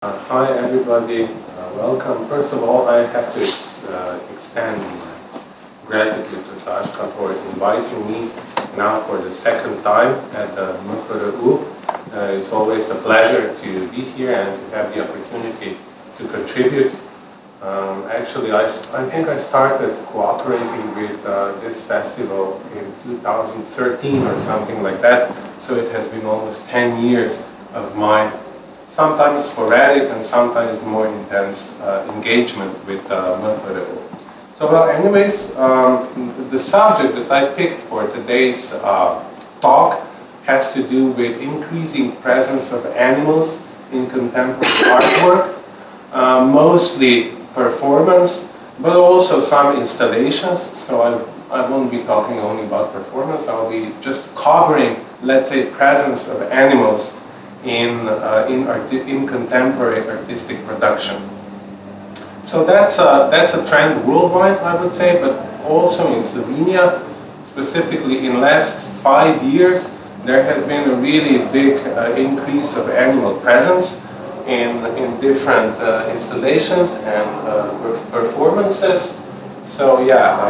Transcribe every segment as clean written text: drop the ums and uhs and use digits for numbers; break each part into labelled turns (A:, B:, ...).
A: Hi everybody, welcome. First of all, I have to extend my gratitude to Saška for inviting me now for the second time at the MFRU. It's always a pleasure to be here and to have the opportunity to contribute. Actually, I think I started cooperating with this festival in 2013 or something like that, so it has been almost 10 years of my sometimes sporadic and sometimes more intense engagement with MFRU. So, well, anyways, the subject that I picked for today's talk has to do with increasing presence of animals in contemporary artwork, mostly performance, but also some installations. So I won't be talking only about performance, I'll be just covering, let's say, presence of animals in contemporary artistic production. So that's a trend worldwide, I would say, but also in Slovenia, specifically in last 5 years, there has been a really big increase of animal presence in different installations and performances. So yeah,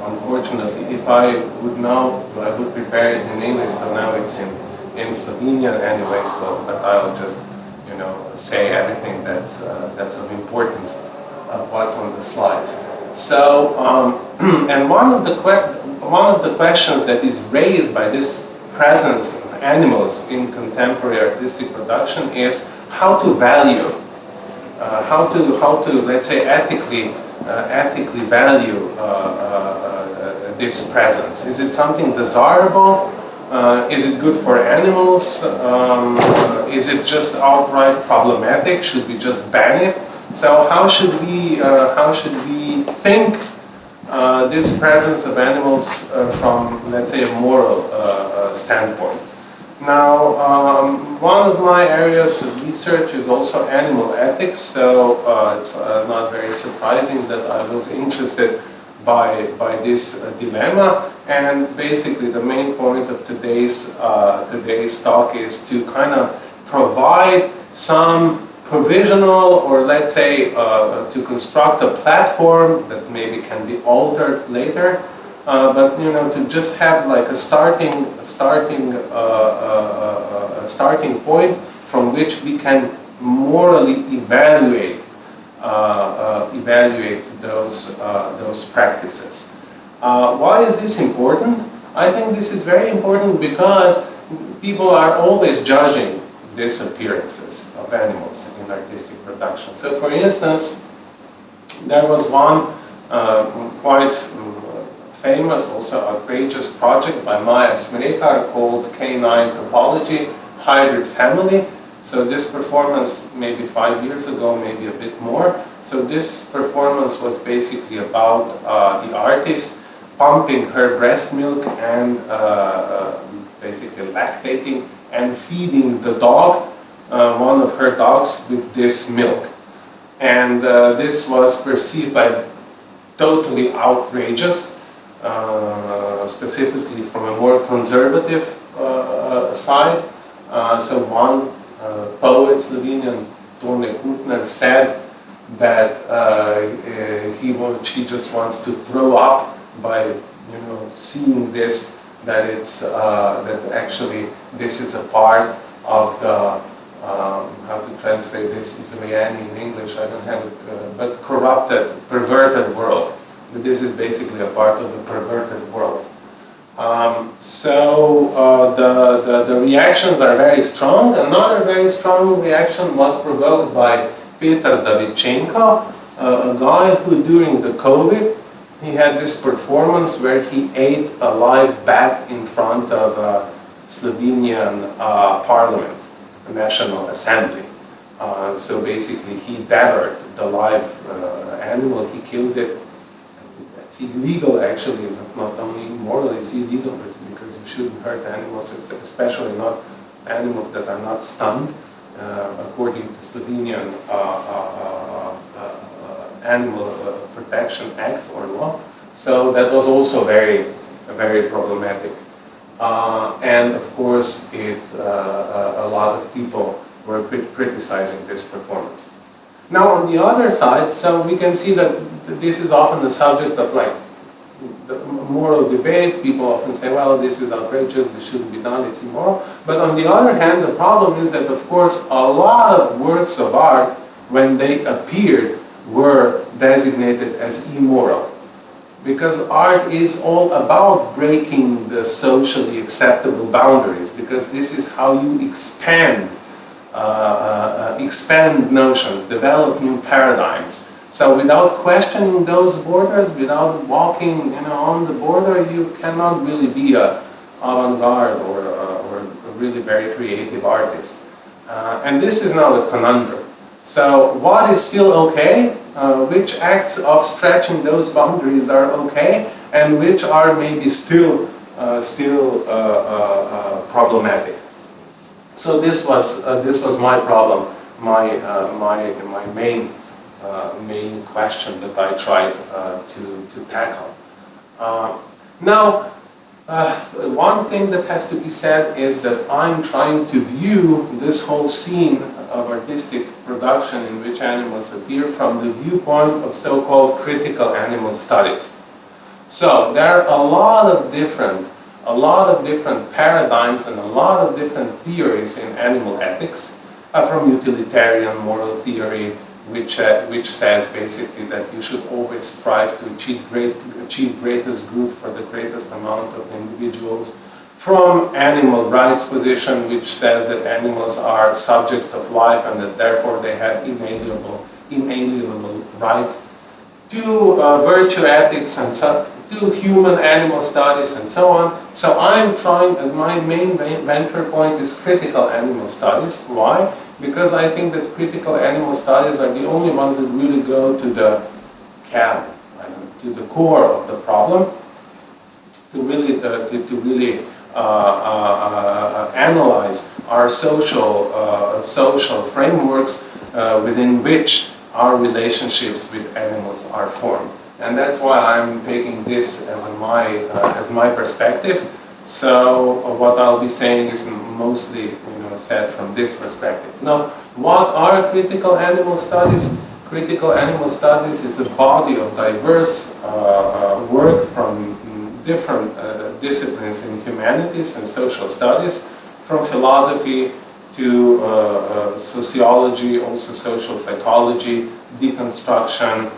A: unfortunately, if I would know, I would prepare it in English, so now it's in Slovenian anyways, but I'll just, say everything that's of importance of what's on the slides. So, and one of the questions that is raised by this presence of animals in contemporary artistic production is how to value, how to let's say ethically value this presence. Is it something desirable? Is it good for animals? Is it just outright problematic? Should we just ban it? So how should we think this presence of animals from, let's say, a moral standpoint? Now, one of my areas of research is also animal ethics, so it's not very surprising that I was interested by this dilemma. And basically the main point of today's talk is to kind of provide some provisional, or let's say to construct a platform that maybe can be altered later, but to just have like a starting point from which we can morally evaluate those practices. Why is this important? I think this is very important because people are always judging disappearances of animals in artistic production. So for instance, there was one quite famous, also outrageous project by Maja Smrekar called K-9 Topology, Hybrid Family. So this performance, maybe 5 years ago, maybe a bit more. So this performance was basically about the artist pumping her breast milk and basically lactating and feeding the dog, one of her dogs, with this milk. And this was perceived by totally outrageous, specifically from a more conservative side. So one poet, Slovenian, Tomaž said that she just wants to throw up by seeing this, that it's that actually this is a part of the how to translate this Israeli in English, I don't have it, but corrupted, perverted world. That this is basically a part of the perverted world. So the reactions are very strong. Another very strong reaction was provoked by Petra Davidčenka, a guy who during the COVID, he had this performance where he ate a live bat in front of a Slovenian parliament, the National Assembly. So basically he devoured the live animal, he killed it. It's illegal actually, not only immoral, it's illegal because you shouldn't hurt animals, especially not animals that are not stunned, according to Slovenian Animal Protection Act or law. So that was also very problematic. And of course, a lot of people were criticizing this performance. Now on the other side, so we can see that this is often the subject of like the moral debate. People often say, well, this is outrageous, this shouldn't be done, it's immoral. But on the other hand, the problem is that, of course, a lot of works of art, when they appeared, were designated as immoral. Because art is all about breaking the socially acceptable boundaries, because this is how you expand notions, develop new paradigms. So without questioning those borders, without walking on the border, you cannot really be an avant-garde or a really very creative artist. And this is now the conundrum. So what is still okay? Which acts of stretching those boundaries are okay? And which are maybe still problematic? So this was my problem, my main question that I tried to tackle. Now, one thing that has to be said is that I'm trying to view this whole scene of artistic production in which animals appear from the viewpoint of so-called critical animal studies. So there are a lot of different paradigms and a lot of different theories in animal ethics, from utilitarian moral theory, which says basically that you should always strive to achieve greatest good for the greatest amount of individuals, from animal rights position, which says that animals are subjects of life and that therefore they have inalienable rights, to virtue ethics and to human animal studies and so on. So I'm trying, as my main venture point is critical animal studies. Why? Because I think that critical animal studies are the only ones that really go to the to the core of the problem, to really analyze our social frameworks within which our relationships with animals are formed. And that's why I'm taking this as my perspective. So what I'll be saying is mostly said from this perspective. Now, what are critical animal studies? Critical animal studies is a body of diverse work from different disciplines in humanities and social studies, from philosophy to sociology, also social psychology, deconstruction,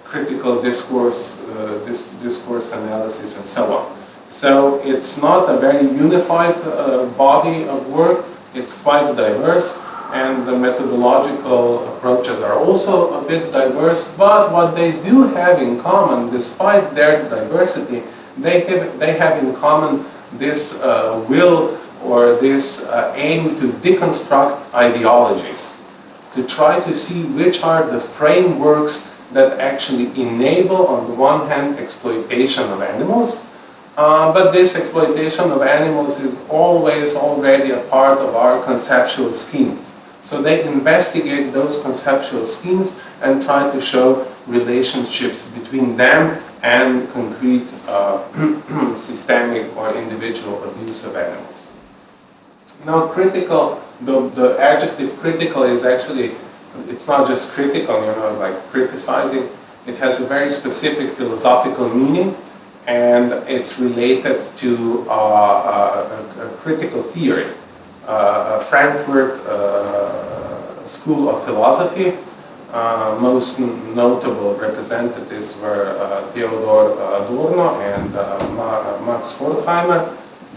A: critical discourse, discourse analysis, and so on. So it's not a very unified body of work, it's quite diverse, and the methodological approaches are also a bit diverse, but what they do have in common, despite their diversity, they have in common this will or this aim to deconstruct ideologies, to try to see which are the frameworks that actually enable, on the one hand, exploitation of animals, but this exploitation of animals is always already a part of our conceptual schemes. So they investigate those conceptual schemes and try to show relationships between them and concrete systemic or individual abuse of animals. Now, critical, the adjective critical is actually, it's not just critical, like criticizing. It has a very specific philosophical meaning, and it's related to a critical theory. Frankfurt School of Philosophy. Most notable representatives were Theodor Adorno and Max Horkheimer,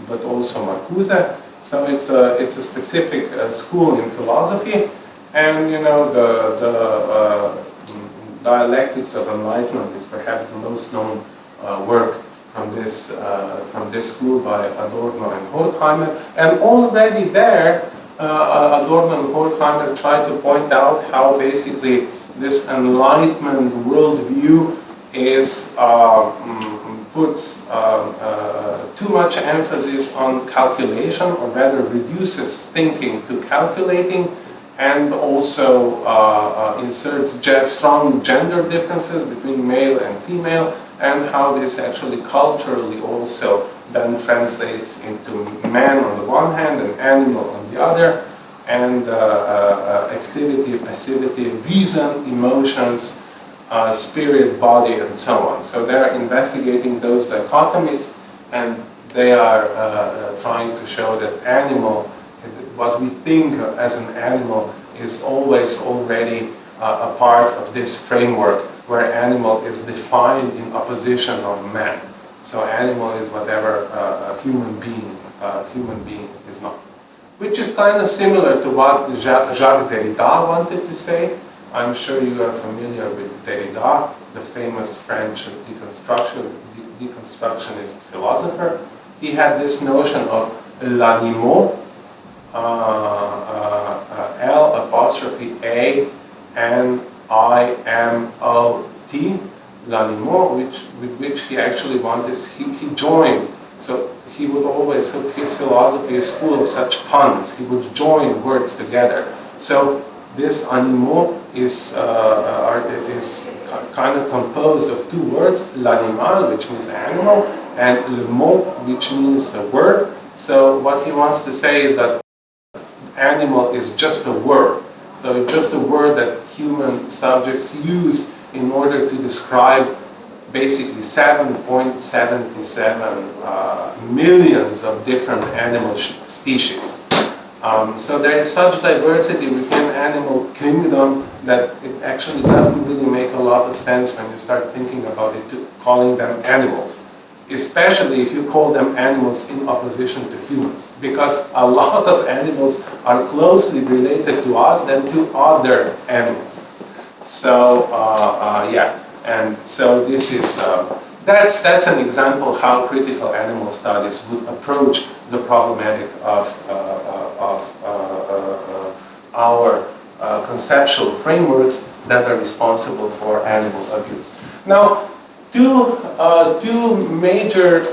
A: but also Marcuse. So it's a specific school in philosophy, and the dialectics of enlightenment is perhaps the most known work from this school by Adorno and Horkheimer. And already there, Adorno and Horkheimer try to point out how basically this enlightenment worldview is puts too much emphasis on calculation, or rather reduces thinking to calculating, and also inserts strong gender differences between male and female, and how this actually culturally also then translates into man on the one hand and animal on the other, and activity, passivity, reason, emotions, spirit, body, and so on. So they're investigating those dichotomies, and they are trying to show that animal, what we think of as an animal, is always already a part of this framework where animal is defined in opposition of man. So animal is whatever a human being is not. Which is kind of similar to what Jacques Derrida wanted to say. I'm sure you are familiar with Derrida, the famous French deconstructionist philosopher. He had this notion of l'animaux, L''A''N''I''M''O''T, l'animaux, with which he actually wanted, he joined. So he would always, his philosophy is full of such puns. He would join words together. So this animal is kind of composed of two words, l'animal, which means animal, and le mot, which means the word. So what he wants to say is that animal is just a word. So it's just a word that human subjects use in order to describe basically 7.77 millions of different animal species. So there is such diversity within animal kingdom that it actually doesn't really make a lot of sense when you start thinking about it, calling them animals. Especially if you call them animals in opposition to humans. Because a lot of animals are closely related to us than to other animals. So, yeah. And so this is, that's an example how critical animal studies would approach the problematic of our conceptual frameworks that are responsible for animal abuse. Now, two major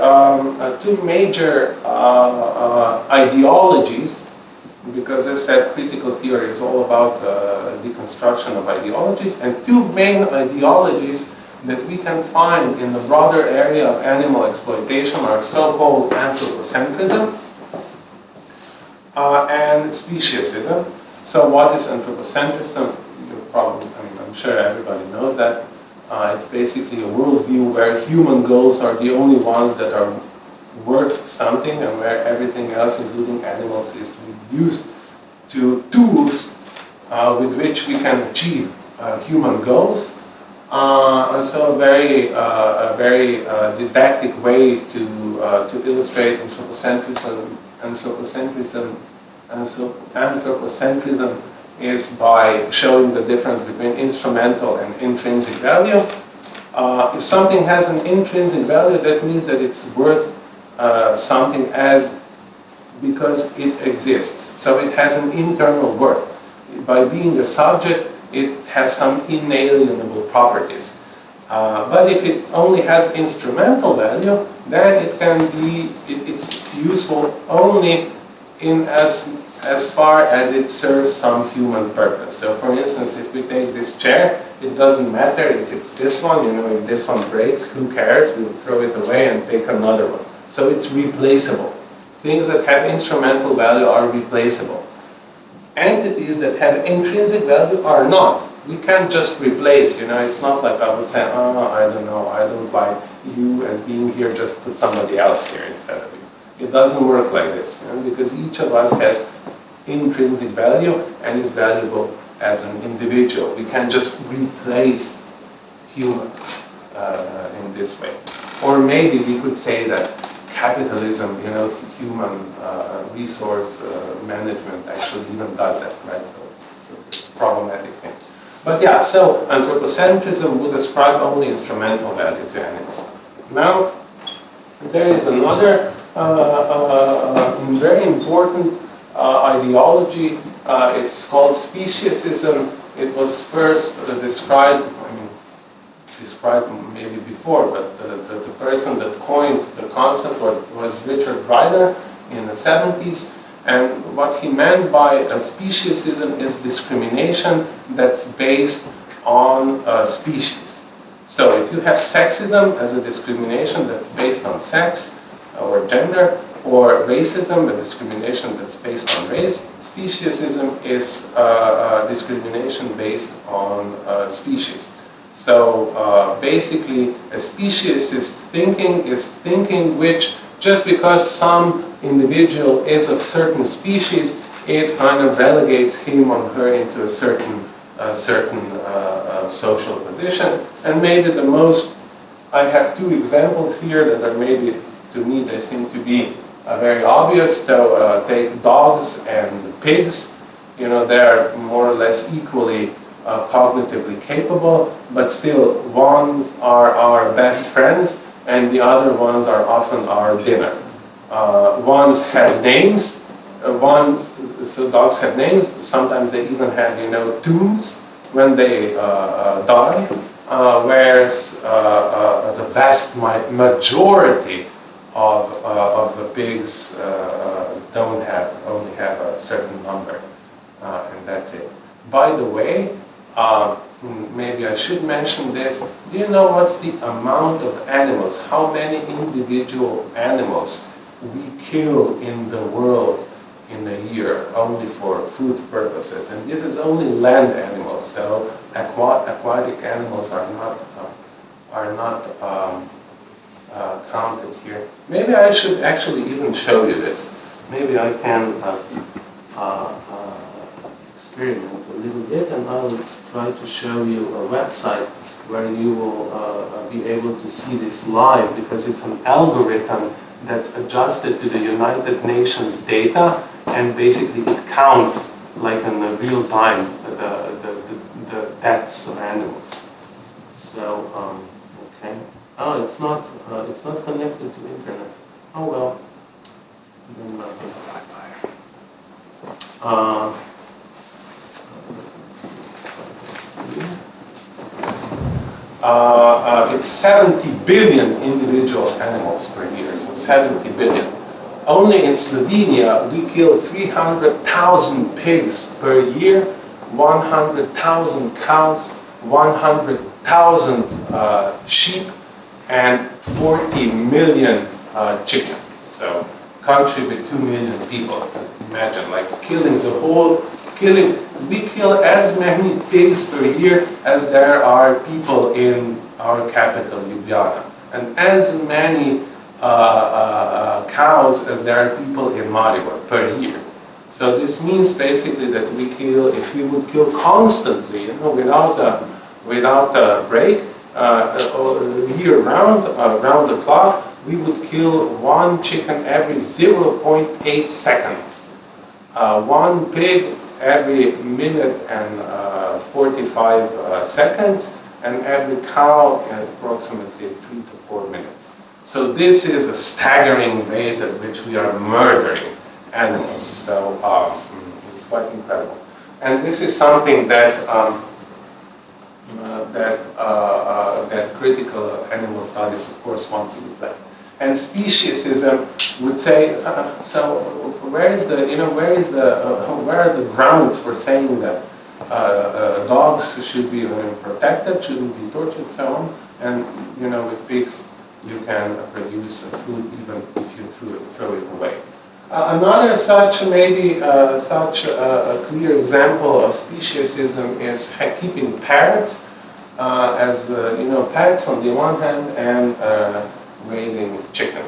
A: ideologies, because as I said, critical theory is all about deconstruction of ideologies, and two main ideologies that we can find in the broader area of animal exploitation are so-called anthropocentrism and speciesism. So what is anthropocentrism? I'm sure everybody knows that. It's basically a worldview where human goals are the only ones that are worth something, and where everything else, including animals, is reduced to tools with which we can achieve human goals. So a very didactic way to illustrate anthropocentrism is by showing the difference between instrumental and intrinsic value. If something has an intrinsic value, that means that it's worth something because it exists. So it has an internal worth. By being a subject, it has some inalienable properties. But if it only has instrumental value, then it's useful only in as far as it serves some human purpose. So for instance, if we take this chair, it doesn't matter if it's this one, if this one breaks, who cares? We'll throw it away and take another one. So it's replaceable. Things that have instrumental value are replaceable. Entities that have intrinsic value are not. We can't just replace, it's not like I would say, oh, I don't know, I don't like you and being here, just put somebody else here instead of you. It doesn't work like this, because each of us has intrinsic value and is valuable as an individual. We can't just replace humans in this way. Or maybe we could say that capitalism, human resource management actually even does that, right? So it's a problematic thing. But yeah, so anthropocentrism would ascribe only instrumental value to animals. Now, there is another very important ideology. It's called speciesism. It was first described maybe before, but the person that coined the concept was Richard Ryder in the 70s. And what he meant by speciesism is discrimination that's based on species. So if you have sexism as a discrimination that's based on sex, or gender, or racism, a discrimination that's based on race. Speciesism is discrimination based on species. So basically, a speciesist thinking is thinking which, just because some individual is of certain species, it kind of relegates him or her into a certain social position. And maybe the most, I have two examples here that are maybe, to me, they seem to be very obvious. So take dogs and pigs. You know, they are more or less equally cognitively capable, but still ones are our best friends and the other ones are often our dinner. Ones have names. So dogs have names. Sometimes they even have, you know, tombs when they die. Whereas the vast majority of the pigs only have a certain number, and that's it. By the way, maybe I should mention this. Do you know what's the amount of animals, how many individual animals we kill in the world in a year, only for food purposes? And this is only land animals, so aquatic animals are not counted here. Maybe I should actually even show you this. Maybe I can experiment a little bit, and I'll try to show you a website where you will be able to see this live, because it's an algorithm that's adjusted to the United Nations data, and basically it counts like in real time the deaths of animals. So okay. Oh, it's not connected to the internet. Oh well. Then it's 70 billion individual animals per year, so 70 billion. Only in Slovenia we kill 300,000 pigs per year, 100,000 cows, 100,000 sheep, and 40 million chickens. So country with 2 million people. Imagine, like we kill as many pigs per year as there are people in our capital, Ljubljana, and as many cows as there are people in Maribor per year. So this means basically that we kill, if we would kill constantly, you know, without a break, year round, round the clock, we would kill one chicken every 0.8 seconds, one pig every minute and 45 seconds, and every cow in approximately 3 to 4 minutes. So this is a staggering rate at which we are murdering animals. So it's quite incredible. And this is something that that critical animal studies, of course, want to reflect. And speciesism would say, so where are the grounds for saying that dogs should be protected, shouldn't be tortured, so on? And you know, with pigs, you can produce food even if you throw it away. Another such a clear example of speciesism is keeping parrots as pets on the one hand, and raising chicken.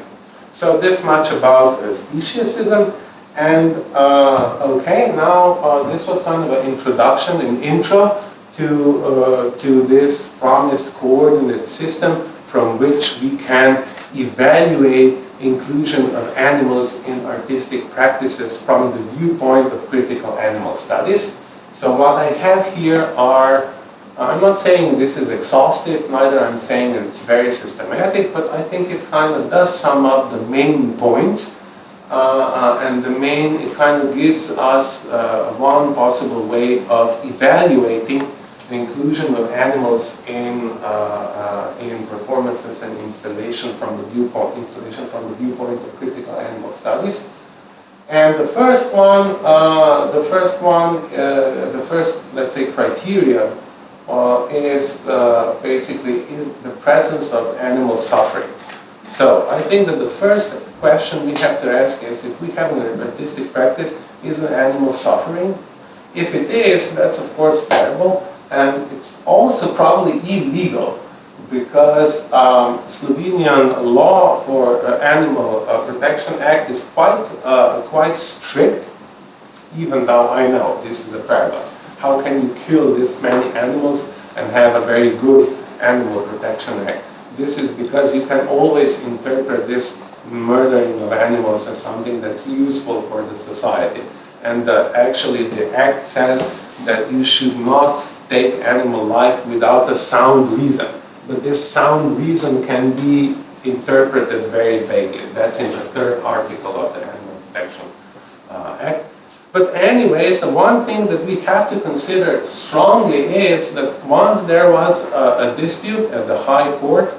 A: So this much about speciesism. And okay, now this was kind of an introduction, an intro to this promised coordinate system from which we can evaluate inclusion of animals in artistic practices from the viewpoint of critical animal studies. So what I have here are, I'm not saying this is exhaustive, neither I'm saying that it's very systematic, but I think it kind of does sum up the main points. And it kind of gives us one possible way of evaluating the inclusion of animals in performances and installation from the viewpoint of critical animal studies. And the first let's say criteria is basically the presence of animal suffering. So I think that the first question we have to ask is, if we have an artistic practice, is an animal suffering? If it is, that's of course terrible, and it's also probably illegal, because Slovenian law for Animal Protection Act is quite strict, even though I know this is a paradox. How can you kill this many animals and have a very good Animal Protection Act? This is because you can always interpret this murdering of animals as something that's useful for the society. And actually the act says that you should not take animal life without a sound reason. But this sound reason can be interpreted very vaguely. That's in the 3rd article of the Animal Protection Act. But anyways, the one thing that we have to consider strongly is that once there was a dispute at the High Court,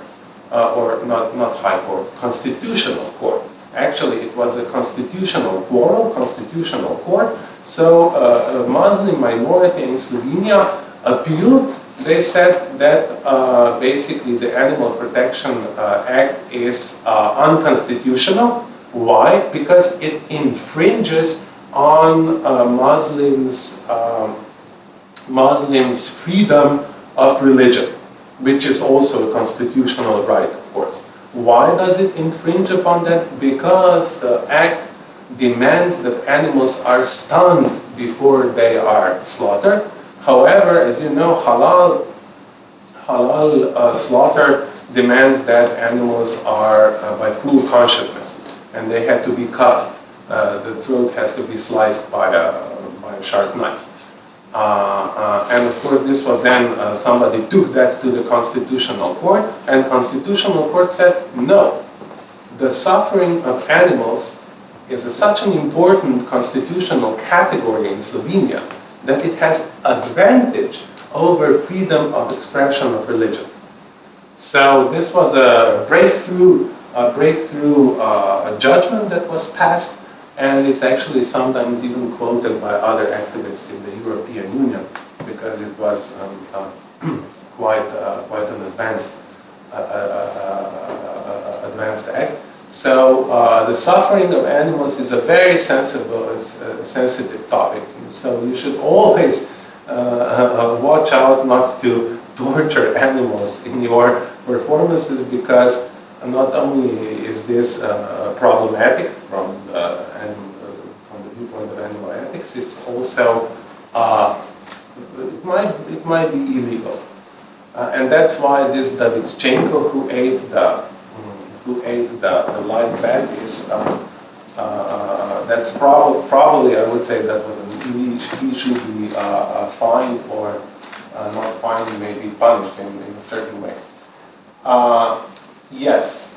A: or not High Court, Constitutional Court. Actually, it was a constitutional quarrel, constitutional court. So a Muslim minority in Slovenia appealed. They said that basically the Animal Protection Act is unconstitutional. Why? Because it infringes on Muslims' freedom of religion, which is also a constitutional right, of course. Why does it infringe upon that? Because the act demands that animals are stunned before they are slaughtered. However, as you know, halal slaughter demands that animals are by full consciousness, and they have to be cut. The throat has to be sliced by a sharp knife. And of course this was then, somebody took that to the Constitutional Court, and Constitutional Court said, no, the suffering of animals is such an important constitutional category in Slovenia that it has advantage over freedom of expression of religion. So this was a breakthrough judgment that was passed. And it's actually sometimes even quoted by other activists in the European Union, because it was quite an advanced act. So the suffering of animals is a very sensitive topic. So you should always watch out not to torture animals in your performances, because not only is this problematic from the viewpoint of animal ethics, it's also it might be illegal, and that's why this Davidčenko, who ate the live bat, is that's probably I would say that was he should be fined, or not fined, maybe punished in a certain way. Yes,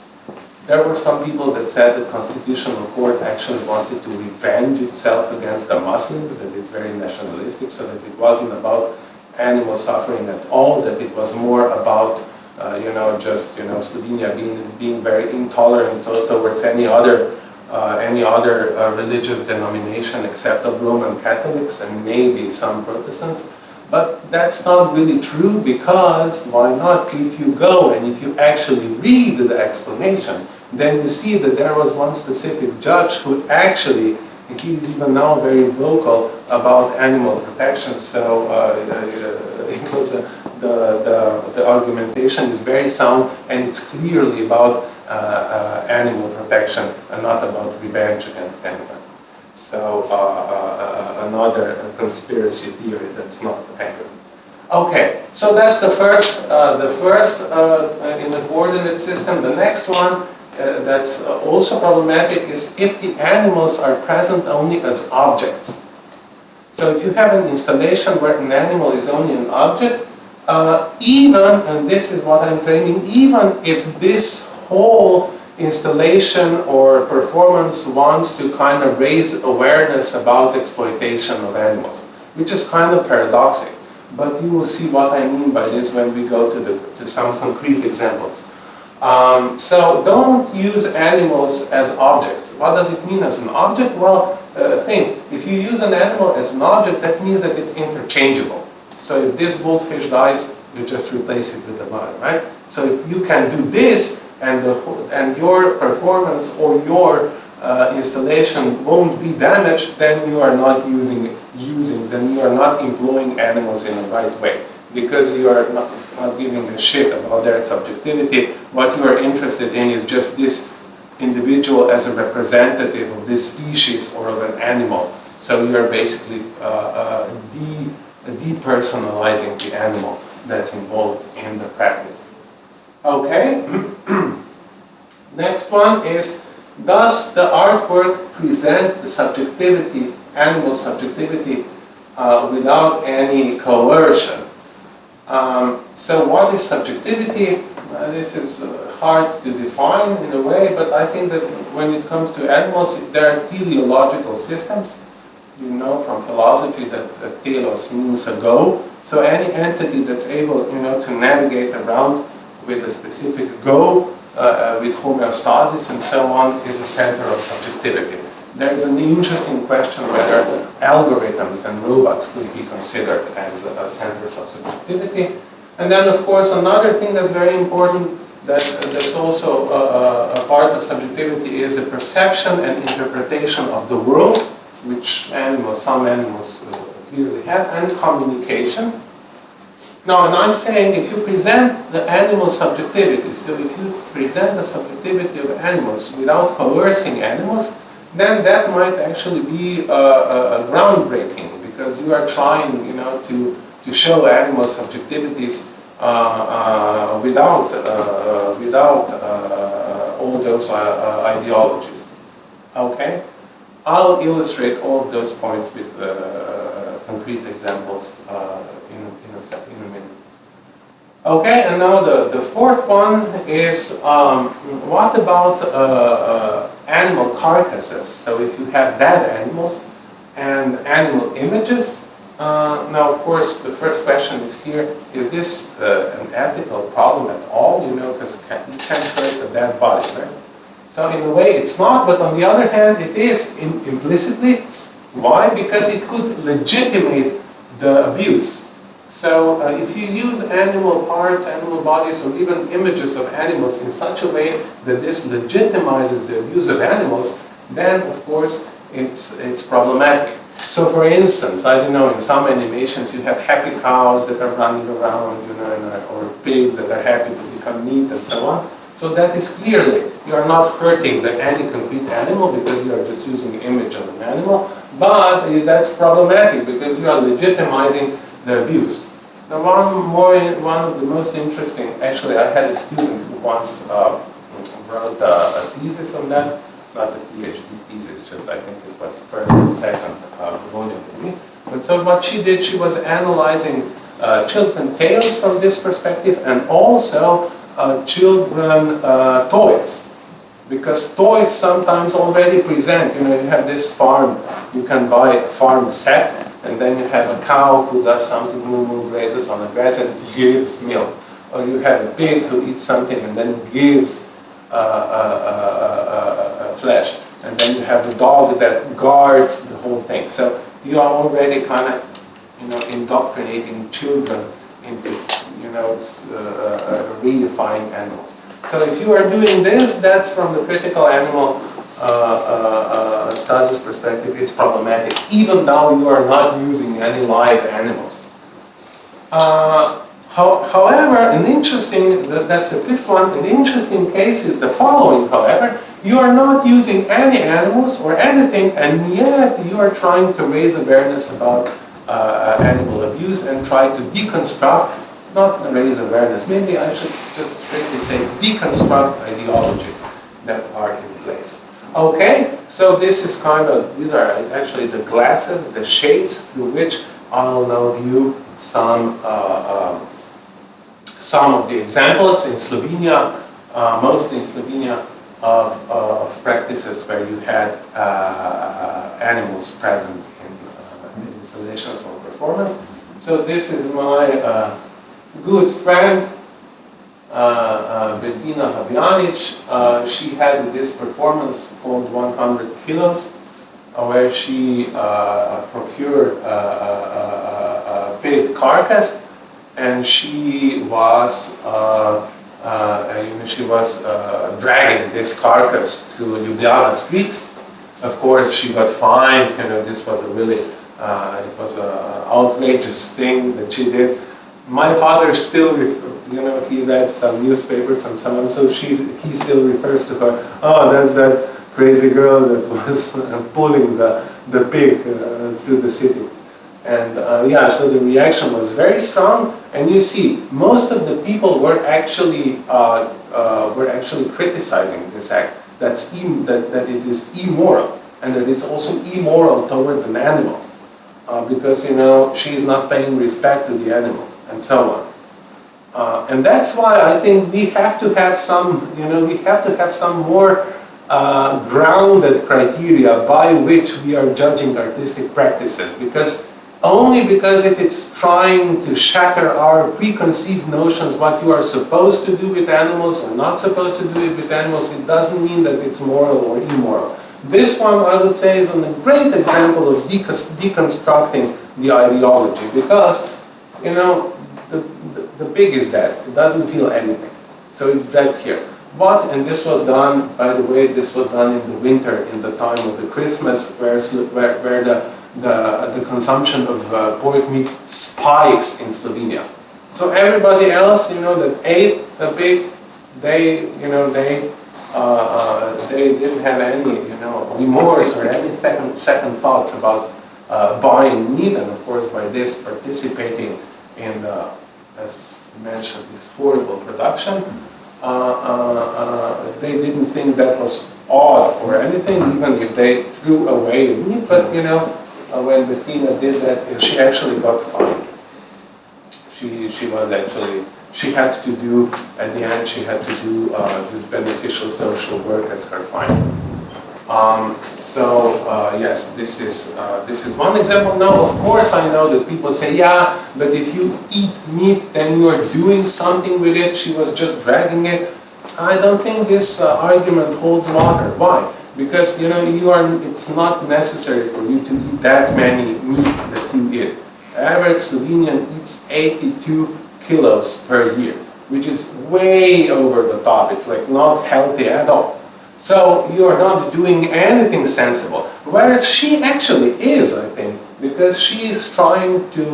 A: there were some people that said the Constitutional Court actually wanted to revenge itself against the Muslims, that it's very nationalistic, so that it wasn't about animal suffering at all, that it was more about, Slovenia being very intolerant towards any other religious denomination except of Roman Catholics and maybe some Protestants. But that's not really true, because why not? If you go and if you actually read the explanation, then you see that there was one specific judge who actually, he's even now very vocal about animal protection. So it was the argumentation is very sound, and it's clearly about animal protection and not about revenge against anyone. So another conspiracy theory that's not accurate. Okay, so that's the first in the coordinate system. The next one that's also problematic is if the animals are present only as objects. So if you have an installation where an animal is only an object, even, and this is what I'm claiming, even if this whole installation or performance wants to kind of raise awareness about exploitation of animals, which is kind of paradoxical, but you will see what I mean by this when we go to some concrete examples. So don't use animals as objects. What does it mean as an object? Well, think, if you use an animal as an object, that means that it's interchangeable. So if this goldfish dies, you just replace it with the body, right? So if you can do this, and your performance or your installation won't be damaged, then you are not then you are not employing animals in the right way, because you are not giving a shit about their subjectivity. What you are interested in is just this individual as a representative of this species or of an animal. So you are basically depersonalizing the animal that's involved in the practice. Okay? Next one is, does the artwork present the subjectivity, animal subjectivity, without any coercion? So what is subjectivity? This is hard to define in a way, but I think that when it comes to animals, there are teleological systems. You know from philosophy that telos means a go. So any entity that's able, to navigate around with a specific go, with homeostasis and so on, is a center of subjectivity. There is an interesting question whether algorithms and robots could be considered as centers of subjectivity. And then, of course, another thing that's very important that's also a part of subjectivity is the perception and interpretation of the world, which some animals clearly have, and communication. Now, and I'm saying if you present the animal subjectivity, so if you present the subjectivity of animals without coercing animals, then that might actually be a groundbreaking, because you are trying, to show animal subjectivities without all those ideologies. Okay? I'll illustrate all of those points with concrete examples in a minute. Okay, and now the fourth one is, what about animal carcasses? So if you have dead animals and animal images, now of course the first question is here, is this an ethical problem at all? Because you can't hurt a dead body, right? So in a way it's not, but on the other hand it is implicitly. Why? Because it could legitimate the abuse. So if you use animal parts, animal bodies, or even images of animals in such a way that this legitimizes the abuse of animals, then of course it's problematic. So for instance, I don't know, in some animations you have happy cows that are running around, or pigs that are happy to become meat and so on. So that is clearly, you are not hurting any concrete animal because you are just using the image of an animal, but that's problematic because you are legitimizing the abuse. Now one of the most interesting, actually I had a student who once wrote a thesis on that, not a PhD thesis, just I think it was first or second volume to me. But so what she did, she was analyzing children tales from this perspective and also children toys, because toys sometimes already present, you have this farm, you can buy a farm set, and then you have a cow who does something, who grazes on the grass and gives milk, or you have a pig who eats something and then gives flesh, and then you have a dog that guards the whole thing. So you are already kind of, indoctrinating children into redefining animals. So if you are doing this, that's from the critical animal studies perspective, it's problematic, even though you are not using any live animals. However, that's the fifth one, an interesting case is the following, however, you are not using any animals or anything, and yet you are trying to raise awareness about animal abuse and try to deconstruct, not raise awareness, maybe I should just strictly say deconstruct ideologies that are in place. Okay, so this is these are actually the glasses, the shades through which I'll now view some of the examples in Slovenia, mostly in Slovenia, of practices where you had animals present in installations or performance. So this is my good friend, Bettina Habjanic. She had this performance called 100 Kilos, where she procured a pig carcass, and she was She was dragging this carcass through Ljubljana streets. Of course, she got fined. This was a really, it was an outrageous thing that she did. My father still, he read some newspapers and so on, so he still refers to her. Oh, that's that crazy girl that was pulling the pig through the city. And yeah, so the reaction was very strong. And you see, most of the people were actually criticizing this act. That it is immoral, and that it's also immoral towards an animal, because she is not paying respect to the animal, and so on. And that's why I think we have to have some, more grounded criteria by which we are judging artistic practices, only because it's trying to shatter our preconceived notions what you are supposed to do with animals or not supposed to do it with animals, it doesn't mean that it's moral or immoral. This one, I would say, is a great example of deconstructing the ideology, because, the pig is dead. It doesn't feel anything. So it's dead here. And this was done, by the way, this was done in the winter, in the time of the Christmas, where the consumption of pork meat spikes in Slovenia. So everybody else, that ate the pig, they didn't have any, remorse or any second thoughts about buying meat, and of course by this participating in the, as mentioned, this horrible production. They didn't think that was odd or anything, even if they threw away meat. But when Bettina did that, she actually got fined. She had to do, at the end, she had to do this beneficial social work as her fine. Yes, this is one example. Now, of course, I know that people say, yeah, but if you eat meat, then you are doing something with it. She was just dragging it. I don't think this argument holds water. Why? Because it's not necessary for you to eat that many meat that you eat. The average Slovenian eats 82 kilos per year, which is way over the top. It's like not healthy at all. So you are not doing anything sensible. Whereas she actually is, I think, because she is trying to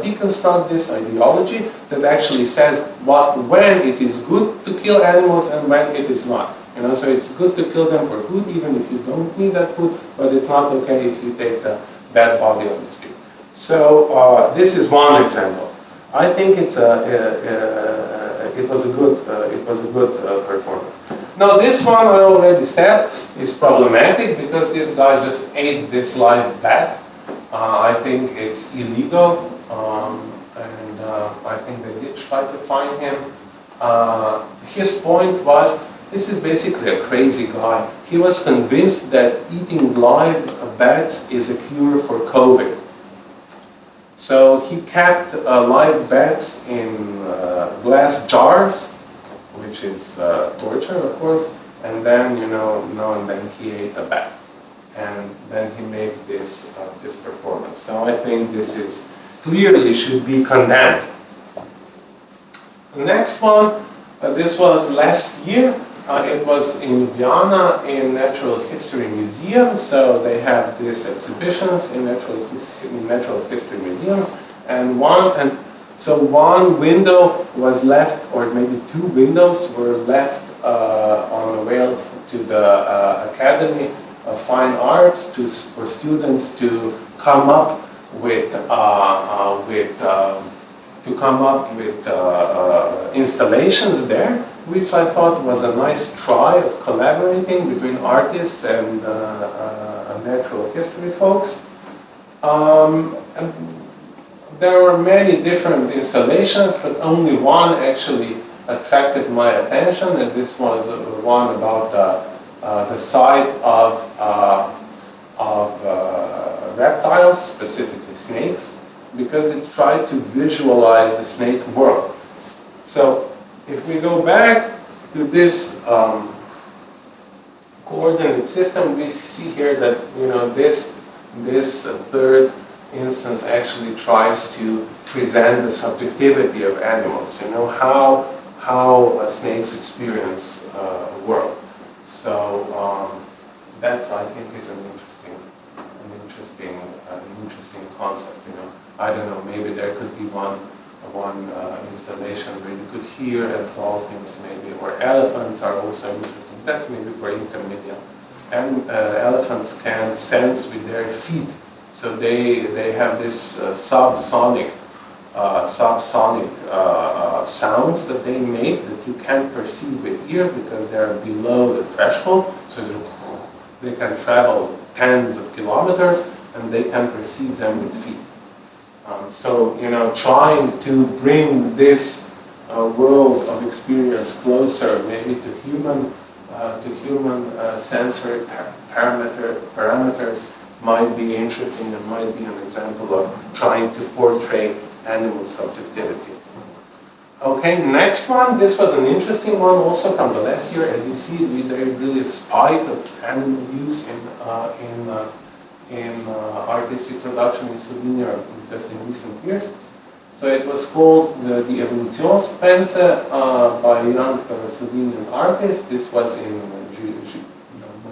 A: deconstruct this ideology that actually says when it is good to kill animals and when it is not. So it's good to kill them for food, even if you don't need that food, but it's not okay if you take the dead body on the street. So this is one example. I think it was a good performance. Now this one, I already said, is problematic because this guy just ate this live bat. I think it's illegal, and I think they did try to fine him. His point was, this is basically a crazy guy. He was convinced that eating live bats is a cure for COVID. So he kept live bats in glass jars, which is torture, of course, and then, and then he ate a bat. And then he made this performance. So I think this is clearly should be condemned. The next one, this was last year. It was in Ljubljana in Natural History Museum. So they have these exhibitions in Natural History Museum, and one window was left, or maybe two windows were left on the way to the Academy of Fine Arts for students to come up with installations there, which I thought was a nice try of collaborating between artists and natural history folks. And there were many different installations, but only one actually attracted my attention, and this was one about the site of reptiles, specifically snakes, because it tried to visualize the snake world. So if we go back to this coordinate system, we see here that this third instance actually tries to present the subjectivity of animals. how snakes experience a world. So that's, I think, is an interesting concept. You know, I don't know. Maybe there could be one installation where you could hear as dolphins, maybe, or elephants are also interesting. That's maybe for intermediate. And elephants can sense with their feet, so they have this subsonic sounds that they make that you can't perceive with ears because they're below the threshold. So they can travel tens of kilometers and they can perceive them with feet. So, you know, trying to bring this world of experience closer, maybe to human sensory parameters might be interesting and might be an example of trying to portray animal subjectivity. Okay, next one. This was an interesting one also from the last year. As you see, there is really a spike of animal use in artistic production in Slovenia just in recent years. So it was called the Evolutionspense by a young Slovenian artist. This was in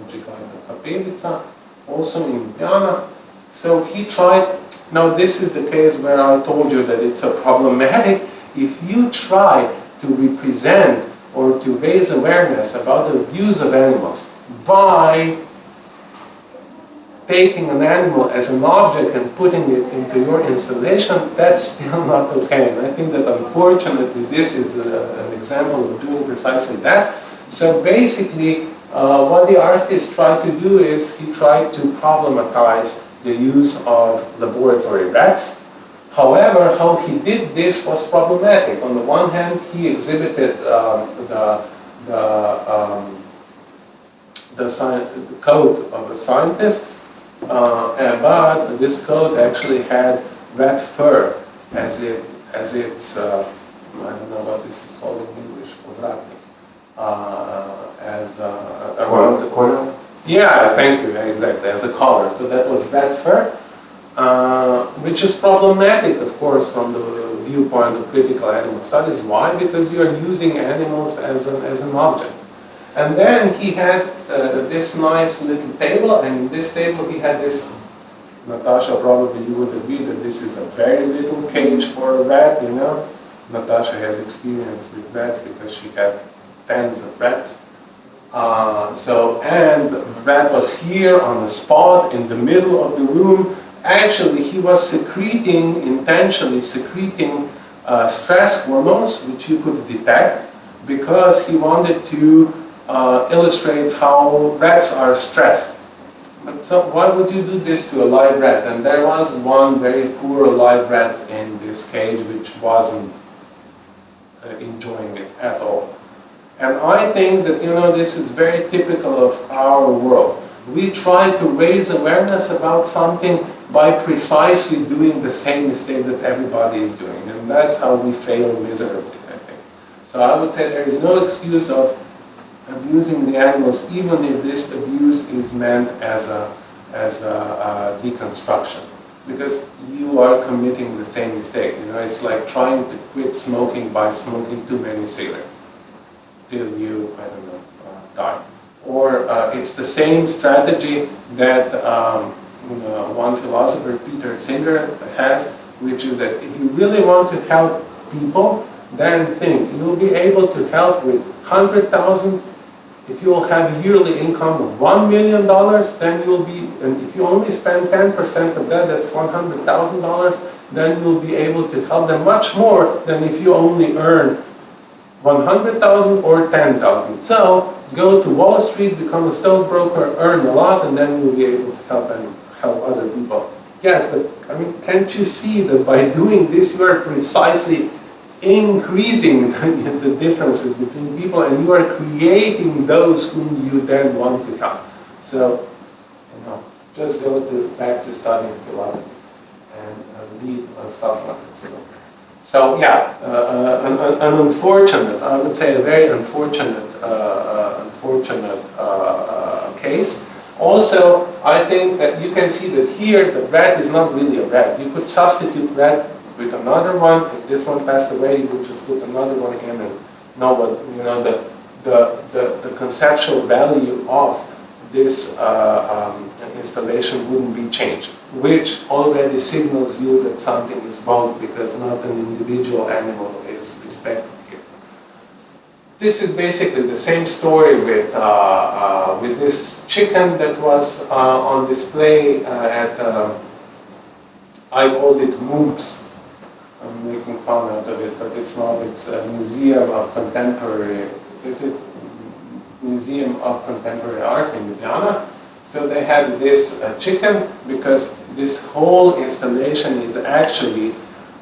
A: Živalska, also in Ljubljana. So he tried, now this is the case where I told you that it's so problematic. If you try to represent or to raise awareness about the abuse of animals by taking an animal as an object and putting it into your installation, that's still not okay. And I think that unfortunately this is an example of doing precisely that. So basically what the artist tried to do is he tried to problematize the use of laboratory rats. However, how he did this was problematic. On the one hand, he exhibited the coat of a scientist, but this coat actually had rat fur as its I don't know what this is called in English, around the corner. Yeah, thank you, exactly, as a collar. So that was rat fur, which is problematic, of course, from the viewpoint of critical animal studies. Why? Because you are using animals as an object. And then he had this nice little table, and in this table he had this, Natasha, probably you would agree that this is a very little cage for a rat, you know. Natasha has experience with rats because she had tens of rats. And the rat was here on the spot in the middle of the room. Actually, he was intentionally secreting stress hormones, which you could detect, because he wanted to illustrate how rats are stressed. But so why would you do this to a live rat? And there was one very poor live rat in this cage which wasn't enjoying it at all. And I think that, you know, this is very typical of our world. We try to raise awareness about something by precisely doing the same mistake that everybody is doing. And that's how we fail miserably, I think. So I would say there is no excuse of abusing the animals, even if this abuse is meant as a deconstruction. Because you are committing the same mistake. You know, it's like trying to quit smoking by smoking too many cigarettes till you, I don't know, die. Or it's the same strategy that one philosopher, Peter Singer, has, which is that if you really want to help people, then think you'll be able to help with 100,000. If you will have a yearly income of $1 million, then you'll be, and if you only spend 10% of that, that's $100,000, then you'll be able to help them much more than if you only earn 100,000 or 10,000. So go to Wall Street, become a stockbroker, earn a lot, and then you'll be able to help other people. Yes, but I mean, can't you see that by doing this, you are precisely increasing the differences between people, and you are creating those whom you then want to help. So, you know, just go back to studying philosophy and leave stuff like this. So yeah, an unfortunate, I would say a very unfortunate case. Also, I think that you can see that here the rat is not really a rat. You could substitute rat with another one. If this one passed away, you would just put another one in, and no, but the conceptual value of this installation wouldn't be changed, which already signals you that something is wrong because not an individual animal is respected here. This is basically the same story with this chicken that was on display at, I called it MUMPS. I'm making fun out of it, but it's not. It's a Museum of Contemporary, is it Museum of Contemporary Art in Ljubljana. So they had this chicken because this whole installation is actually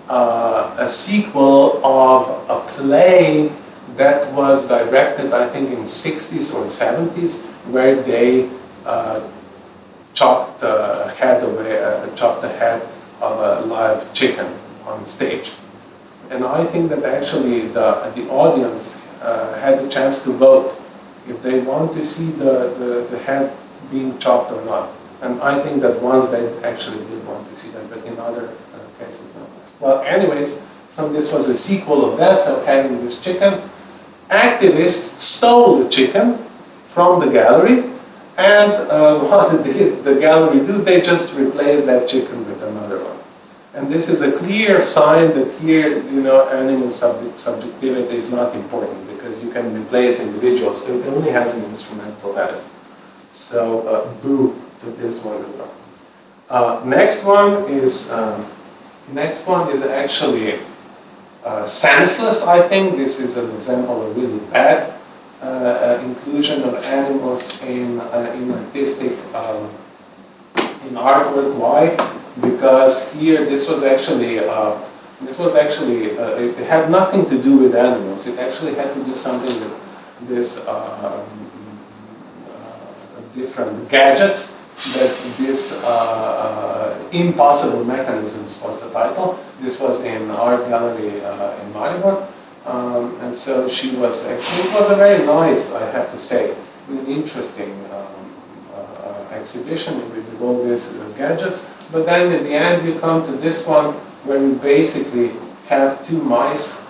A: a sequel of a play that was directed, I think, in 60s or 70s, where they chopped the head of a live chicken on stage. And I think that actually the audience had a chance to vote if they want to see the head being chopped or not. And I think that once they actually did want to see that, but in other cases, no. Well, anyways, so this was a sequel of that, so having this chicken. Activists stole the chicken from the gallery, and what did the gallery do? They just replaced that chicken with another one. And this is a clear sign that here, animal subjectivity is not important because you can replace individuals, so it only has an instrumental value. So, boo to this one as well. Next one is actually senseless, I think. This is an example of really bad inclusion of animals in artistic, in artwork. Why? Because here this was actually, it had nothing to do with animals. It actually had to do something with this different gadgets, that this impossible mechanisms was the title. This was in art gallery in Maribor, and so she was actually, it was a very nice, I have to say, really interesting exhibition with all these gadgets. But then in the end you come to this one where you basically have two mice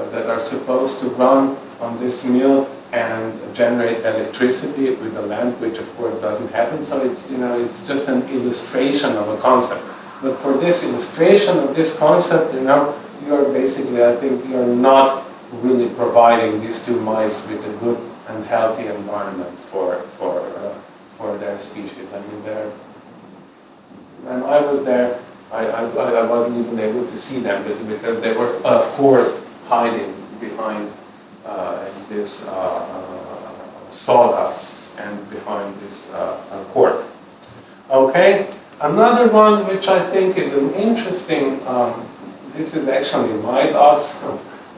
A: that are supposed to run on this mill and generate electricity with a lamp, which of course doesn't happen. So it's, it's just an illustration of a concept. But for this illustration of this concept, you're basically, I think, you're not really providing these two mice with a good and healthy environment for their species. I mean, when I was there, I wasn't even able to see them because they were, of course, hiding behind this sawdust and behind this cork. Okay, another one which I think is an interesting, this is actually my dog's,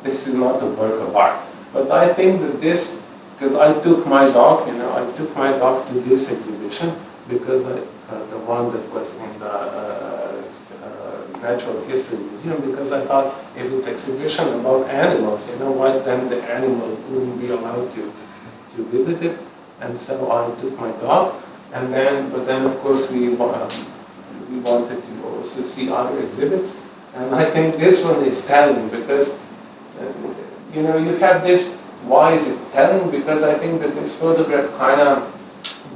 A: this is not a work of art, but I think that this, because I took my dog, I took my dog to this exhibition because the one that was in the Natural History Museum, because I thought if it's exhibition about animals, why then the animal wouldn't be allowed to visit it? And so I took my dog, but then of course we wanted to also see other exhibits, and I think this one is telling because you have this. Why is it telling? Because I think that this photograph kind of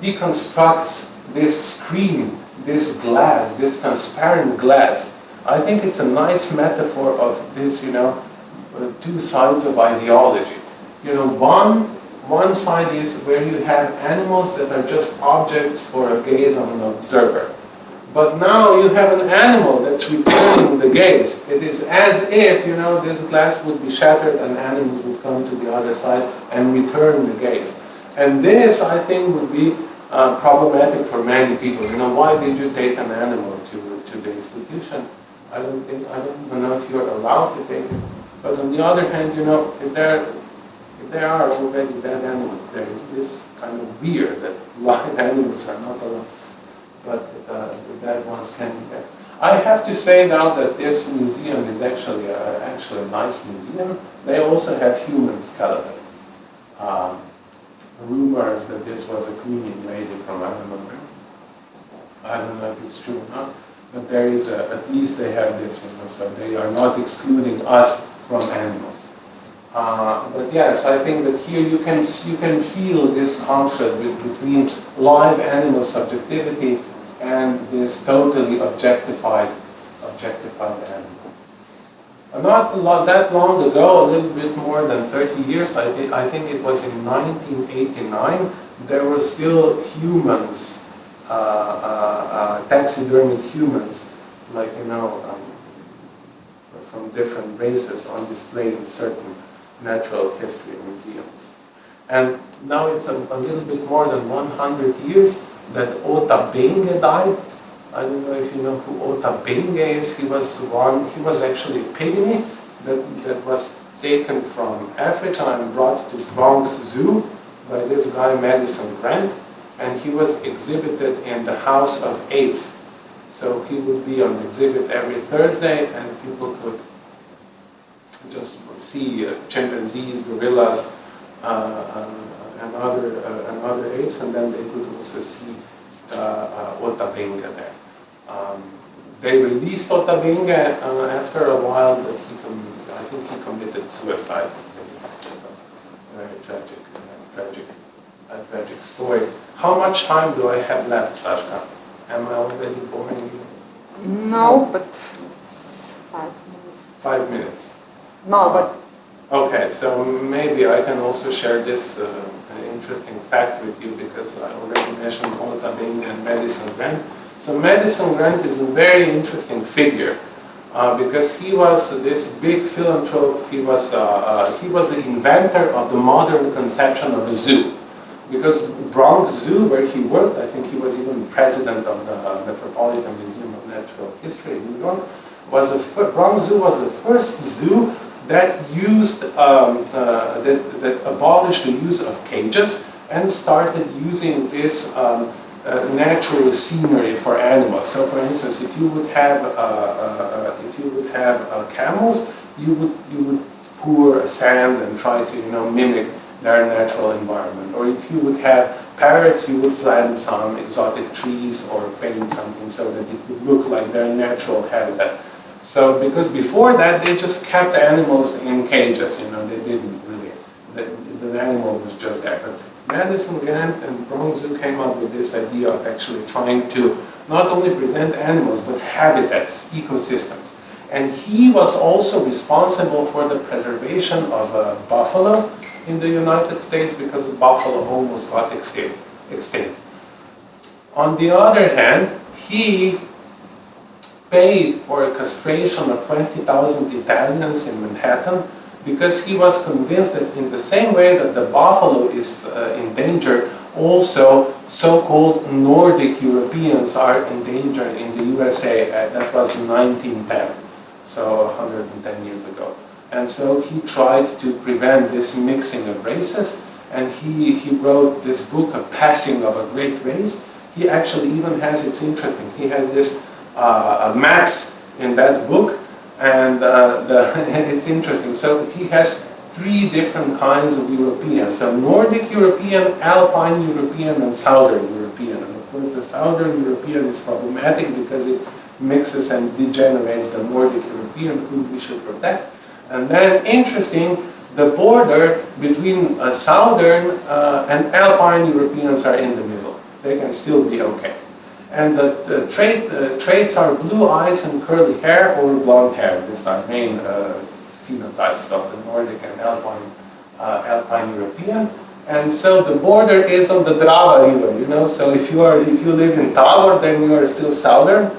A: deconstructs this screen, this glass, this transparent glass. I think it's a nice metaphor of this, two sides of ideology. One side is where you have animals that are just objects for a gaze on an observer. But now you have an animal that's returning the gaze. It is as if, this glass would be shattered and animals would come to the other side and return the gaze. And this, I think, would be problematic for many people. Why did you take an animal to the institution? I don't even know if you're allowed to take it. But on the other hand, if there are already dead animals, there is this kind of weird that live animals are not allowed, but the dead ones can be there. I have to say now that this museum is actually a nice museum. They also have human skeleton. Rumors that this was a cleaning lady from, I don't know if it's true or not. But there is at least they have this, so they are not excluding us from animals. But yes, I think that here you can feel this conflict between live animal subjectivity and this totally objectified animal. Not that long ago, a little bit more than 30 years, I think it was in 1989, there were still humans, taxidermied humans, like, from different races on display in certain natural history museums. And now it's a little bit more than 100 years that Ota Benge died. I don't know if you know who Ota Benge is. He was actually a pygmy that was taken from Africa and brought to Bronx Zoo by this guy Madison Grant, and he was exhibited in the House of Apes. So he would be on exhibit every Thursday, and people could just see chimpanzees, gorillas, and other apes, and then they could also see Ota Benge there. They released Ota Benge after a while, but I think he committed suicide. It was a very tragic story. How much time do I have left, Sashka? Am I already boring you?
B: No, but it's 5 minutes.
A: 5 minutes.
B: No, but...
A: Okay, so maybe I can also share this interesting fact with you, because I already mentioned Ota Benge and Madison Grant. So Madison Grant is a very interesting figure, because he was this big philanthrope. He was the inventor of the modern conception of a zoo. Because Bronx Zoo, where he worked, I think he was even president of the Metropolitan Museum of Natural History in New York, Bronx Zoo was the first zoo that that abolished the use of cages and started using this natural scenery for animals. So, for instance, if you would have camels, you would pour sand and try to mimic their natural environment. Or if you would have parrots, you would plant some exotic trees or paint something so that it would look like their natural habitat. So, because before that, they just kept animals in cages, they didn't really, the animal was just there. But Madison Grant and Bronx Zoo came up with this idea of actually trying to not only present animals, but habitats, ecosystems. And he was also responsible for the preservation of buffalo in the United States, because buffalo almost got extinct. On the other hand, he paid for a castration of 20,000 Italians in Manhattan, because he was convinced that in the same way that the buffalo is endangered, also so-called Nordic Europeans are endangered in the USA. That was 1910, so 110 years ago. And so he tried to prevent this mixing of races, and he wrote this book, A Passing of a Great Race. He actually even has, it's interesting, he has this maps in that book, and it's interesting. So he has 3 different kinds of Europeans. So Nordic European, Alpine European, and Southern European. And of course the Southern European is problematic because it mixes and degenerates the Nordic European, whom we should protect. And then, interesting, the border between Southern and Alpine Europeans are in the middle. They can still be okay. And the traits are blue eyes and curly hair or blonde hair. These are main phenotypes of the Nordic and Alpine European. And so the border is on the Drava River, So if you live in Tabor, then you are still Southern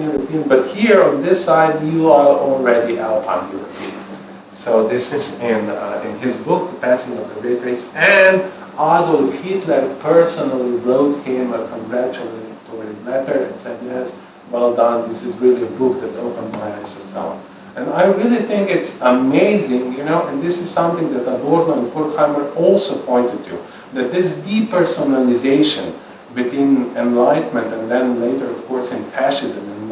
A: European, but here on this side you are already Alpine European. So this is in his book, The Passing of the Great Race, and Adolf Hitler personally wrote him a congratulatory letter and said, yes, well done, this is really a book that opened my eyes and so on. And I really think it's amazing, and this is something that Adorno and Horkheimer also pointed to, that this depersonalization between Enlightenment and then later, of course, in fascism and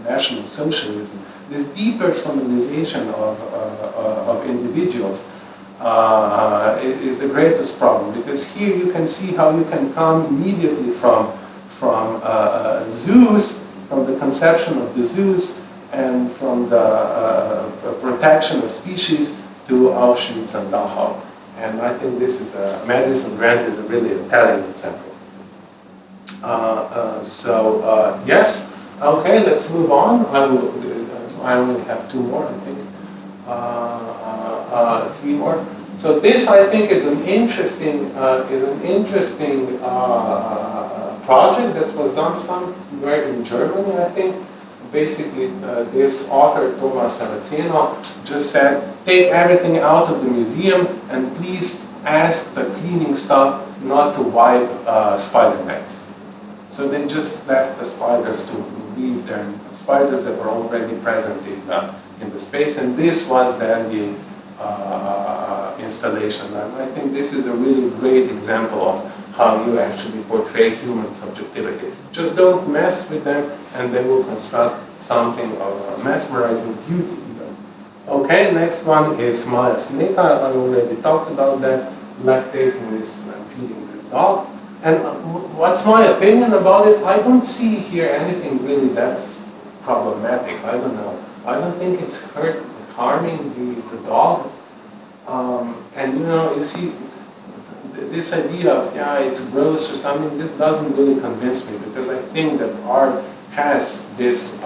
A: National Socialism, this depersonalization of individuals is the greatest problem, because here you can see how you can come immediately from zoos, from the conception of the zoos, and from the protection of species to Auschwitz and Dachau. And I think this is Madison Grant is a really telling example. Yes, okay, let's move on. I only have two more, I think. Three more. So this, I think, is an interesting project that was done somewhere in Germany, I think. Basically, this author, Tomaž Grušovnik, just said, take everything out of the museum and please ask the cleaning staff not to wipe spider nets. So they just left the spiders to leave their spiders that were already present in the space, and this was then the installation. And I think this is a really great example of how you actually portray human subjectivity. Just don't mess with them, and they will construct something of mesmerizing beauty. Okay, next one is Maja Smrekar. I already talked about that, lactating this and feeding this dog. And what's my opinion about it? I don't see here anything really that's problematic. I don't know. I don't think it's harming the dog. And you know, you see, this idea of, yeah, it's gross or something, this doesn't really convince me, because I think that art has this,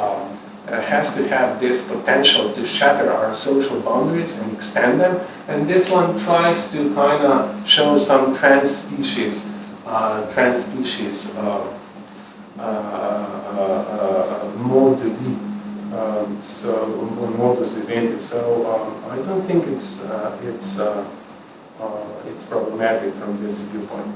A: has to have this potential to shatter our social boundaries and extend them. And this one tries to kind of show some trans-species mode de vie. Modus vivendi. So I don't think it's problematic from this viewpoint.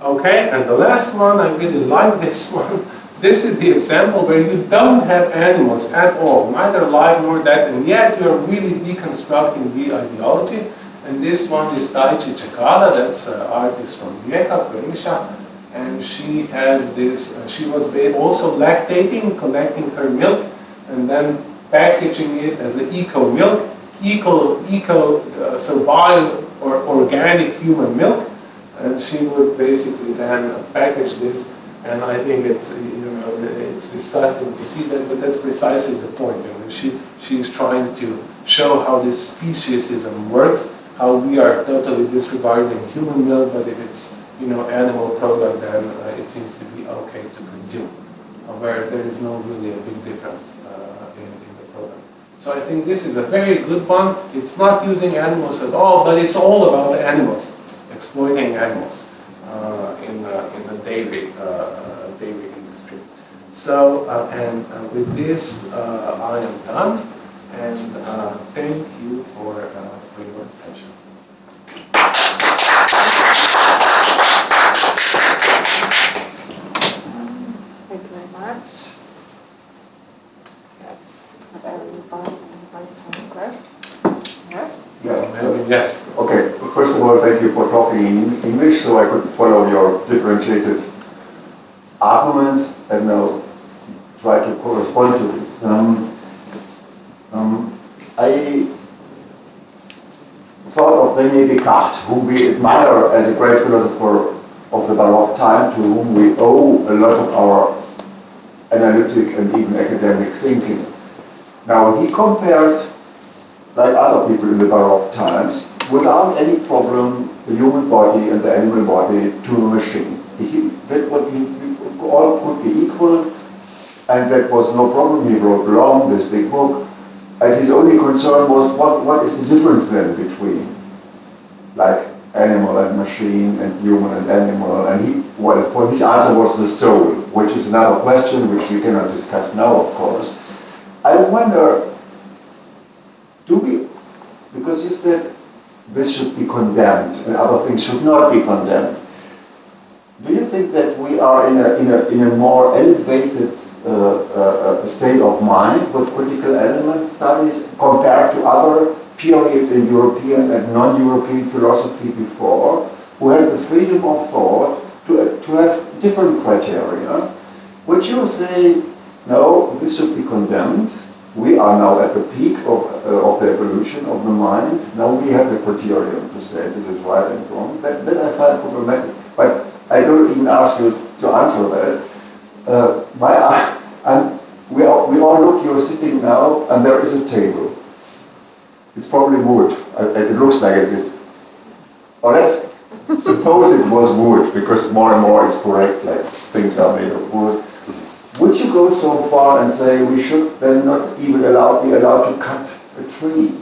A: Okay, and the last one, I really like this one. This is the example where you don't have animals at all, neither live nor dead, and yet you're really deconstructing the ideology. And this one is Taichi Cicada, that's an artist from Rijeka, Croatia, and she has this, she was also lactating, collecting her milk, and then packaging it as an eco milk, so bio or organic human milk, and she would basically then package this. And I think it's, you know, it's disgusting to see that, but that's precisely the point. You know, she's trying to show how this speciesism works, how we are totally disregarding human milk, but if it's, you know, animal product, then it seems to be okay to consume, where there is no really a big difference in the product. So I think this is a very good one. It's not using animals at all, but it's all about animals, exploiting animals in the dairy industry. So, with this, I am done, and thank you for your attention.
B: Thank you very much. Yes?
C: Yeah.
A: Yes.
C: Okay. First of all, thank you for talking in English, so I could follow your differentiated arguments, and now try to correspond to this. I thought of René Descartes, whom we admire as a great philosopher of the Baroque time, to whom we owe a lot of our analytic and even academic thinking. Now, he compared, like other people in the Baroque times, without any problem, the human body and the animal body to a machine. That what we all could be equal, and that was no problem. He wrote long, this big book, and his only concern was what is the difference then between, like, animal and machine and human and animal, and for his answer was the soul, which is another question which we cannot discuss now, of course. I wonder, because you said this should be condemned and other things should not be condemned, do you think that we are in a more elevated state of mind with critical element studies compared to other periods in European and non-European philosophy before, who had the freedom of thought to have different criteria? Would you say, no, this should be condemned? We are now at the peak of the evolution of the mind. Now we have the criterion to say this is right and wrong. That I find problematic. But I don't even ask you to answer that. We all look, you're sitting now and there is a table. It's probably wood. It looks like as if, or let's suppose it was wood, because more and more it's correct, like things are made of wood. Would you go so far and say we should then not even be allowed to cut a tree?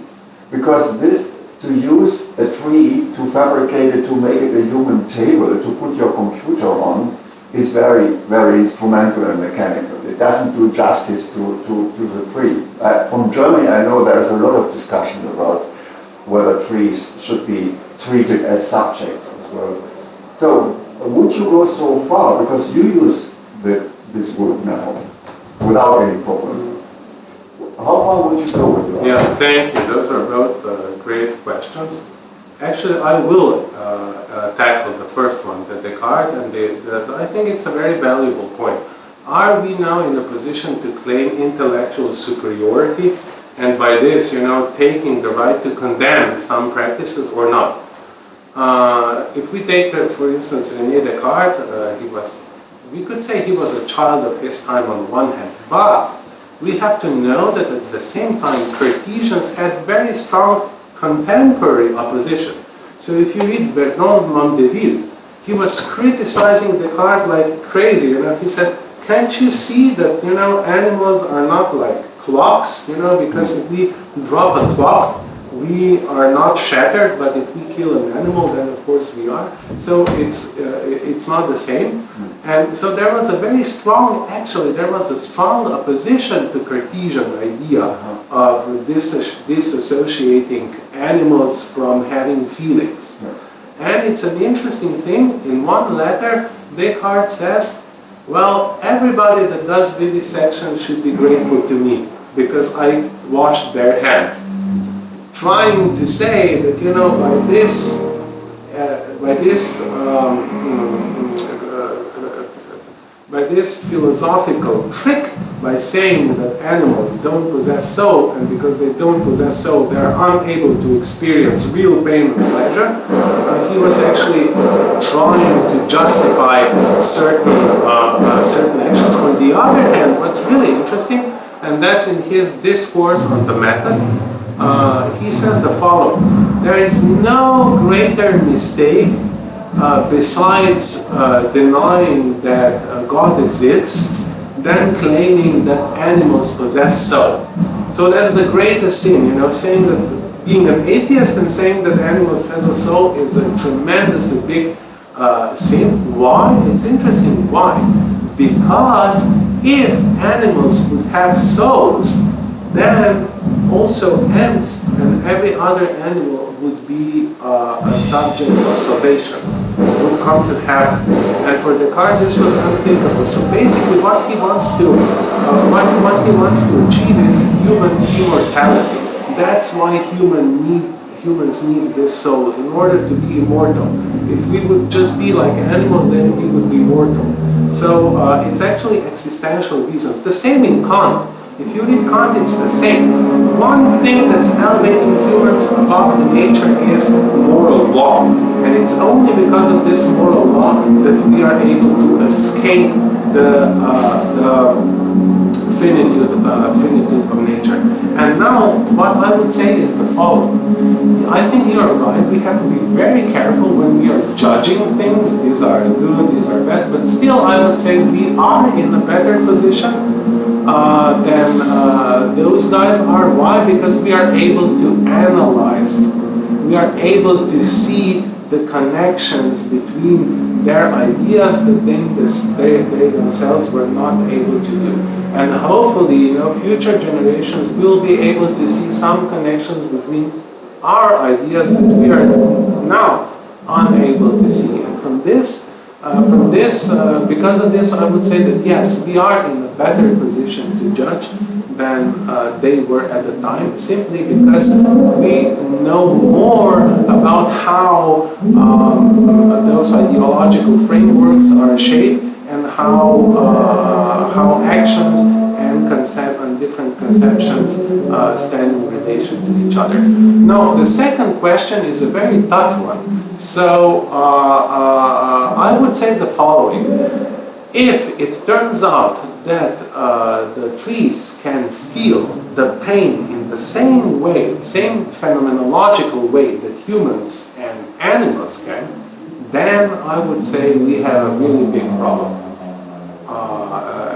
C: Because to use a tree, to fabricate it, to make it a human table, to put your computer on, is very, very instrumental and mechanical. It doesn't do justice to the tree. From Germany, I know there is a lot of discussion about whether trees should be treated as subjects as well. So, would you go so far, because you use this wood now, without any problem? How far would you go with that?
A: Yeah, thank you. Those are both great questions. Actually, I will tackle the first one, the Descartes, and I think it's a very valuable point. Are we now in a position to claim intellectual superiority, and by this, taking the right to condemn some practices or not? If we take, for instance, René Descartes, we could say he was a child of his time on one hand, but we have to know that at the same time, Cartesians had very strong contemporary opposition. So if you read Bernard Mandeville, he was criticizing Descartes like crazy. He said, can't you see that animals are not like clocks? Because if we drop a clock, we are not shattered, but if we kill an animal, then of course we are. So it's not the same. And so there was a very strong, there was a strong opposition to Cartesian idea of disassociating animals from having feelings. And it's an interesting thing. In one letter, Descartes says, well, everybody that does vivisection should be grateful to me because I washed their hands. Trying to say that, by this philosophical trick, by saying that animals don't possess soul, and because they don't possess soul, they are unable to experience real pain and pleasure, he was actually trying to justify certain actions. On the other hand, what's really interesting, and that's in his discourse on the method, he says the following: there is no greater mistake besides denying that God exists than claiming that animals possess soul. So that's the greatest sin, saying that being an atheist and saying that animals has a soul is a tremendously big sin. Why? It's interesting. Why? Because if animals would have souls, then also ants and every other animal would be a subject of salvation, would come to heaven. And for Descartes, this was unthinkable. So basically, what he wants to achieve is human immortality. That's why humans need this soul in order to be immortal. If we would just be like animals, then we would be mortal. So it's actually existential reasons. The same in Kant. If you read Kant, it's the same. One thing that's elevating humans above the nature is moral law. And it's only because of this moral law that we are able to escape the finitude of nature. And now, what I would say is the following. I think you are right. We have to be very careful when we are judging things. These are good, these are bad. But still, I would say we are in a better position than those guys are. Why? Because we are able to analyze. We are able to see the connections between their ideas that they themselves were not able to do. And hopefully, future generations will be able to see some connections between our ideas that we are now unable to see. And because of this, I would say that yes, we are in a better position to judge than they were at the time, simply because we know more about how those ideological frameworks are shaped and how actions and different conceptions stand in relation to each other. Now, the second question is a very tough one. So I would say the following. If it turns out that the trees can feel the pain in the same way, same phenomenological way that humans and animals can, then I would say we have a really big problem.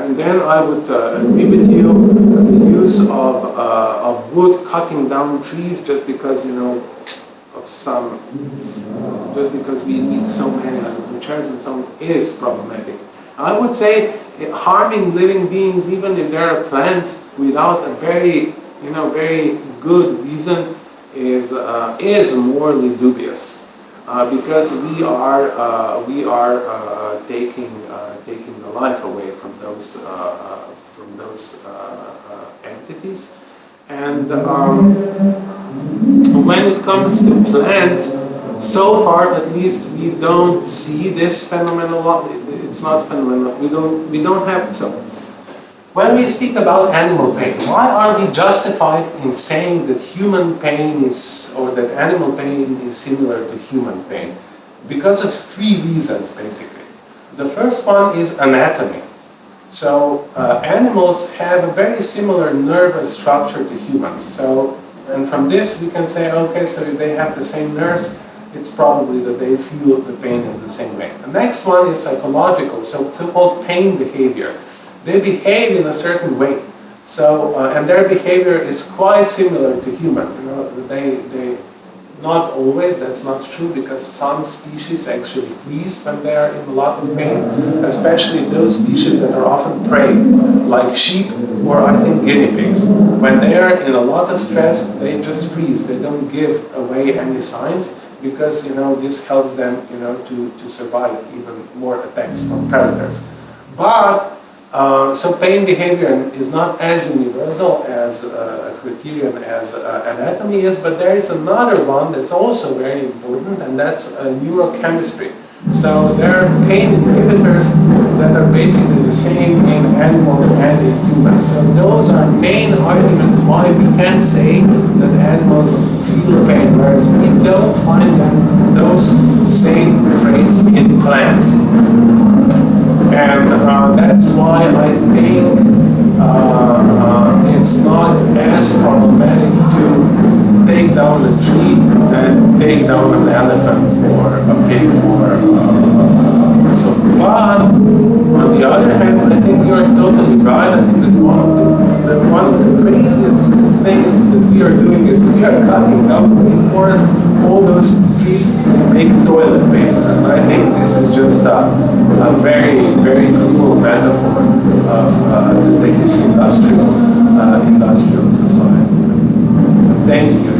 A: And then I would agree with you, the use of wood cutting down trees just because, you know, of some, just because we need so many chairs and so on is problematic. I would say harming living beings, even if there are plants, without a very, you know, very good reason is morally dubious, because we are taking the life away from those entities, and when it comes to plants, so far at least we don't see this phenomenon. It's not phenomenal. We don't have so. When we speak about animal pain, why are we justified in saying that human pain is, or that animal pain is similar to human pain? Because of three reasons, basically. The first one is anatomy. So animals have a very similar nervous structure to humans. So, and from this we can say, okay, so if they have the same nerves, it's probably that they feel the pain in the same way. The next one is psychological, so-called pain behavior. They behave in a certain way. So, and their behavior is quite similar to human. You know, they not always, that's not true, because some species actually freeze when they are in a lot of pain, especially those species that are often prey, like sheep or I think guinea pigs. When they are in a lot of stress, they just freeze. They don't give away any signs, because, you know, this helps them, you know, to survive even more attacks from predators. But so pain behavior is not as universal as a criterion as anatomy is, but there is another one that's also very important, and that's neurochemistry. So there are pain inhibitors that are basically the same in animals and in humans. So those are main arguments why we can say that animals feel pain, whereas we don't find those same traits in plants. And that's why I think it's not as problematic to take down a tree and take down an elephant or a pig or so. But on the other hand, I think you're totally right. I think that one of the craziest things that we are doing is we are cutting down in forest all those trees to make toilet paper. And I think this is just a very, very cruel metaphor of this industrial society. Thank you.